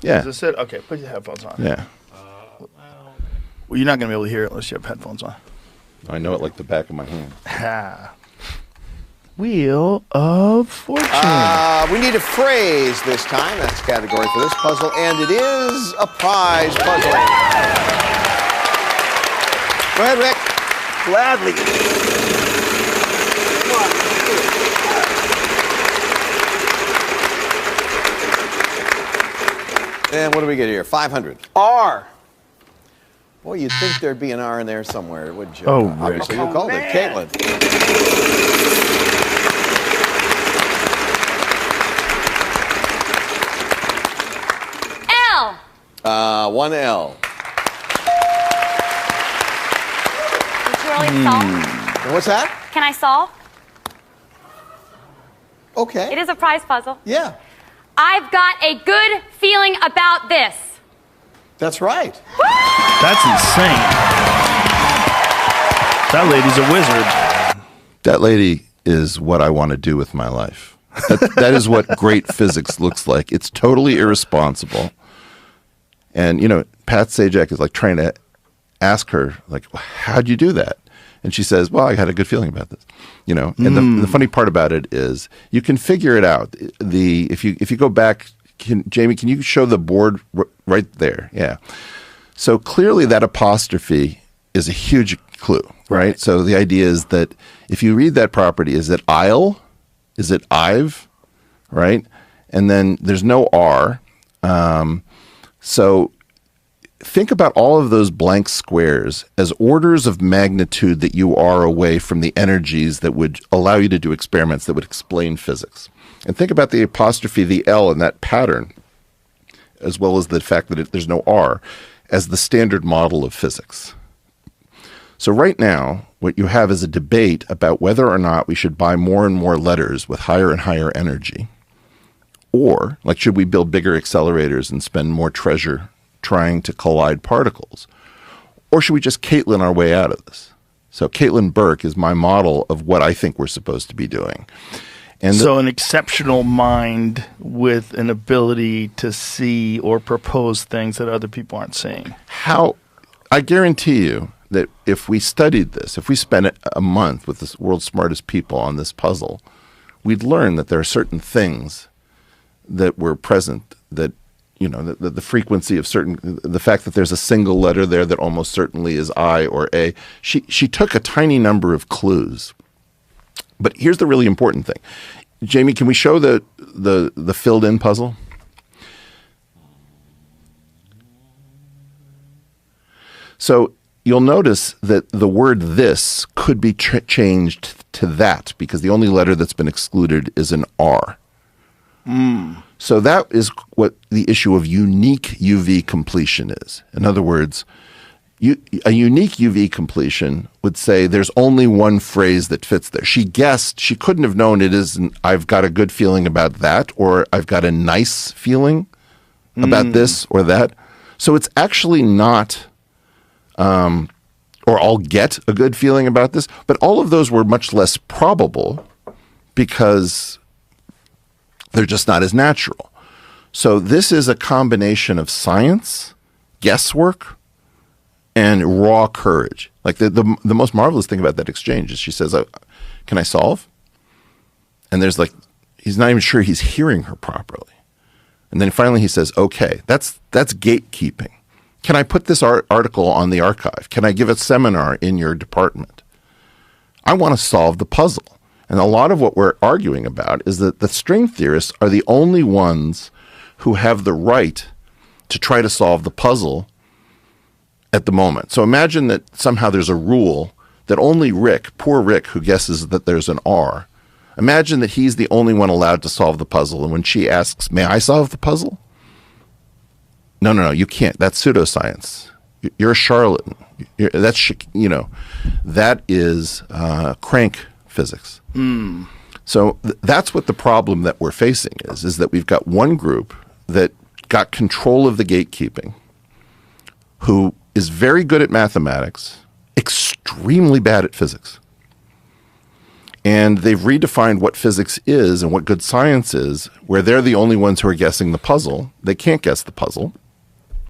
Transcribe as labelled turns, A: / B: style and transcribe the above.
A: Yeah.
B: Is this it? Okay, put your headphones on.
A: Yeah.
B: Well, you're not going to be able to hear it unless you have headphones on.
A: I know it like the back of my hand.
B: Ha. Wheel of Fortune.
C: We need a phrase this time. That's the category for this puzzle, and it is a prize puzzle. Go ahead, Rick.
B: Gladly.
C: And what do we get here? 500. R. Boy, you'd think there'd be an R in there somewhere, wouldn't you?
B: Oh,
C: obviously
B: Rick.
C: you called it. Caitlin.
D: L.
C: One L.
D: Did you really solve?
C: And what's that?
D: Can I solve?
C: Okay.
D: It is a prize puzzle.
C: Yeah,
D: I've got a good feeling about this.
C: that's right.
B: That's insane. That lady's a wizard.
A: That lady is what I want to do with my life. That is what great physics looks like. It's totally irresponsible. And, you know, Pat Sajak is like trying to ask her, like, how'd you do that? And she says, well, I had a good feeling about this, you know. And the funny part about it is you can figure it out. If you go back, Jamie, can you show the board right there? Yeah. So clearly that apostrophe is a huge clue, right? So the idea is that if you read that property, is it I'll? Is it I've? Right? And then there's no R. So think about all of those blank squares as orders of magnitude that you are away from the energies that would allow you to do experiments that would explain physics. And think about the apostrophe, the L, and that pattern, as well as the fact that there's no R, as the standard model of physics. So right now, what you have is a debate about whether or not we should buy more and more letters with higher and higher energy. Or, like, should we build bigger accelerators and spend more treasure trying to collide particles? Or should we just Caitlin our way out of this? So Caitlin Burke is my model of what I think we're supposed to be doing. And
B: so an exceptional mind with an ability to see or propose things that other people aren't seeing.
A: How, I guarantee you that if we studied this, if we spent a month with the world's smartest people on this puzzle, we'd learn that there are certain things that were present, that, you know, the frequency of certain, the fact that there's a single letter there that almost certainly is I or A. She took a tiny number of clues. But here's the really important thing. Jamie, can we show the filled in puzzle? So you'll notice that the word this could be changed to that because the only letter that's been excluded is an R. So that is what the issue of unique UV completion is. In other words, a unique UV completion would say there's only one phrase that fits there. She guessed, she couldn't have known it isn't, I've got a good feeling about that, or I've got a nice feeling about this or that. So it's actually not, or I'll get a good feeling about this, but all of those were much less probable because they're just not as natural. So this is a combination of science, guesswork, and raw courage. Like the most marvelous thing about that exchange is she says, can I solve? And there's like, he's not even sure he's hearing her properly. And then finally he says, okay, that's gatekeeping. Can I put this article on the archive? Can I give a seminar in your department? I want to solve the puzzle. And a lot of what we're arguing about is that the string theorists are the only ones who have the right to try to solve the puzzle at the moment. So imagine that somehow there's a rule that only Rick, poor Rick, who guesses that there's an R, imagine that he's the only one allowed to solve the puzzle. And when she asks, may I solve the puzzle? No, you can't. That's pseudoscience. You're a charlatan. That is crank physics. So that's what the problem that we're facing is that we've got one group that got control of the gatekeeping, who is very good at mathematics, extremely bad at physics. And they've redefined what physics is and what good science is, where they're the only ones who are guessing the puzzle. They can't guess the puzzle.